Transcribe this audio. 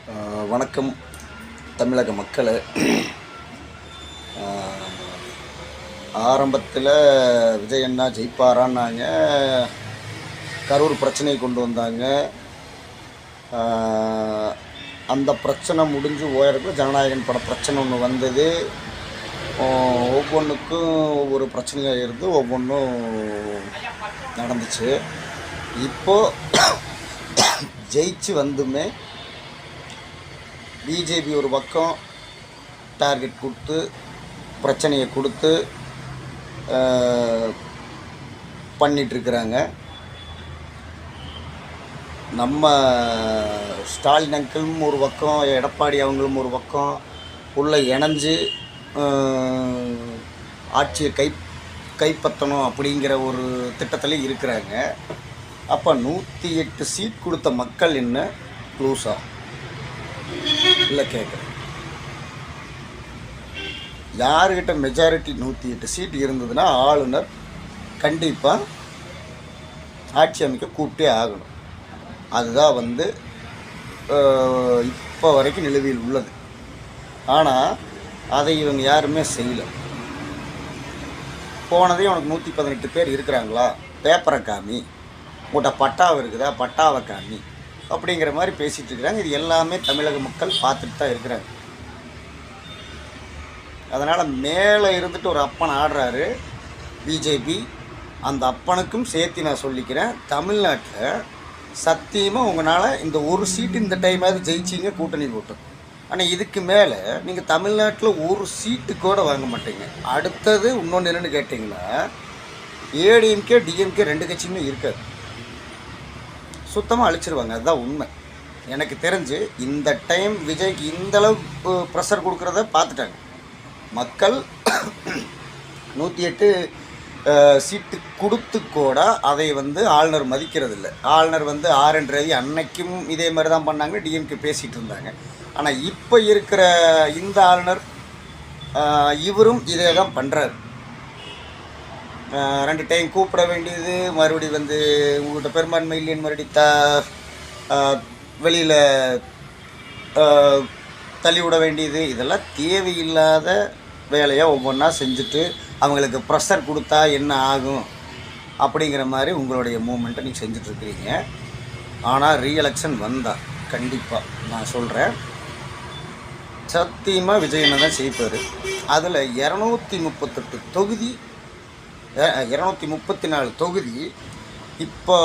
வணக்கம் தமிழக மக்களே. ஆரம்பத்தில் விஜய் அண்ணா ஜெயிப்பாரான்னாங்க. கரூர் பிரச்சனையை கொண்டு வந்தாங்க. அந்த பிரச்சனை முடிஞ்சு ஓயறதுக்கு ஜனநாயகன் பட பிரச்சனை ஒன்று வந்தது. ஒவ்வொன்றுக்கும் ஒவ்வொரு பிரச்சனையாக இருந்து ஒவ்வொன்றும் நடந்துச்சு. இப்போது ஜெயிச்சு வந்துமே பிஜேபி ஒரு பக்கம் டார்கெட் கொடுத்து பிரச்சனையை கொடுத்து பண்ணிகிட்ருக்குறாங்க. நம்ம ஸ்டாலின் அங்கிளும் ஒரு பக்கம், எடப்பாடி அவங்களும் ஒரு பக்கம் உள்ளே இணைஞ்சு ஆட்சியை கைப்பற்றணும் அப்படிங்கிற ஒரு திட்டத்தில் இருக்கிறாங்க. அப்போ 108 சீட் கொடுத்த மக்கள் என்ன லூஸா இல்லை கேட்குறேன். யாருக்கிட்ட மெஜாரிட்டி 108 சீட் இருந்ததுன்னா ஆளுநர் கண்டிப்பாக ஆட்சி அமைக்க கூப்பிட்டே ஆகணும். அதுதான் இப்போ வரைக்கும் நிலுவையில் உள்ளது. ஆனால் அதை இவங்க யாருமே செய்யலை. போனதே உனக்கு 118 பேர் இருக்கிறாங்களா, பேப்பரை காமி, உங்கள்கிட்ட பட்டாவை இருக்குதா, பட்டாவை காமி அப்படிங்கிற மாதிரி பேசிகிட்டு இருக்கிறாங்க. இது எல்லாமே தமிழக மக்கள் பார்த்துட்டு தான் இருக்கிறாங்க. அதனால் மேலே இருந்துட்டு ஒரு அப்பன் ஆடுறாரு பிஜேபி. அந்த அப்பனுக்கும் சேர்த்து நான் சொல்லிக்கிறேன், தமிழ்நாட்டில் சத்தியமாக உங்களால் இந்த ஒரு சீட்டு இந்த டைமாவது ஜெயிச்சிங்க கூட்டணி போட்டு. ஆனால் இதுக்கு மேலே நீங்கள் தமிழ்நாட்டில் ஒரு சீட்டு கூட வாங்க மாட்டீங்க. அடுத்தது இன்னொன்று என்னென்னு கேட்டிங்கன்னா, ஏடிஎம்கே டிஎம்கே 2 கட்சியுமே இருக்காது, சுத்தமாக அழிச்சிருவாங்க. அதுதான் உண்மை. எனக்கு தெரிஞ்சு இந்த டைம் விஜய்க்கு இந்தளவு ப்ரெஷர் கொடுக்குறத பார்த்துட்டாங்க மக்கள். 108 சீட்டு கொடுத்து கூட அதை ஆளுநர் மதிக்கிறது இல்லை. ஆளுநர் ஆர்.என். ரவி அன்னைக்கும் இதே மாதிரி தான் பண்ணாங்க, டிஎம்கே பேசிகிட்டு இருந்தாங்க. ஆனால் இப்போ இருக்கிற இந்த ஆளுநர் இவரும் இதே தான் பண்ணுறாரு. 2 டைம் கூப்பிட வேண்டியது, மறுபடி உங்கள்கிட்ட பெரும்பான்மை இல்லைன்னு மறுபடி வெளியில் தள்ளி விட வேண்டியது, இதெல்லாம் தேவையில்லாத வேலையாக ஒவ்வொன்றா செஞ்சுட்டு அவங்களுக்கு ப்ரெஷர் கொடுத்தா என்ன ஆகும் அப்படிங்கிற மாதிரி உங்களுடைய மூமெண்ட்டை நீங்கள் செஞ்சிட்ருக்கிறீங்க. ஆனால் ரீஎலெக்ஷன் வந்தால் கண்டிப்பாக நான் சொல்கிறேன், சத்தியமாக விஜயனை தான் ஜெயிப்பார். அதில் 238 தொகுதி 234 தொகுதி இப்போ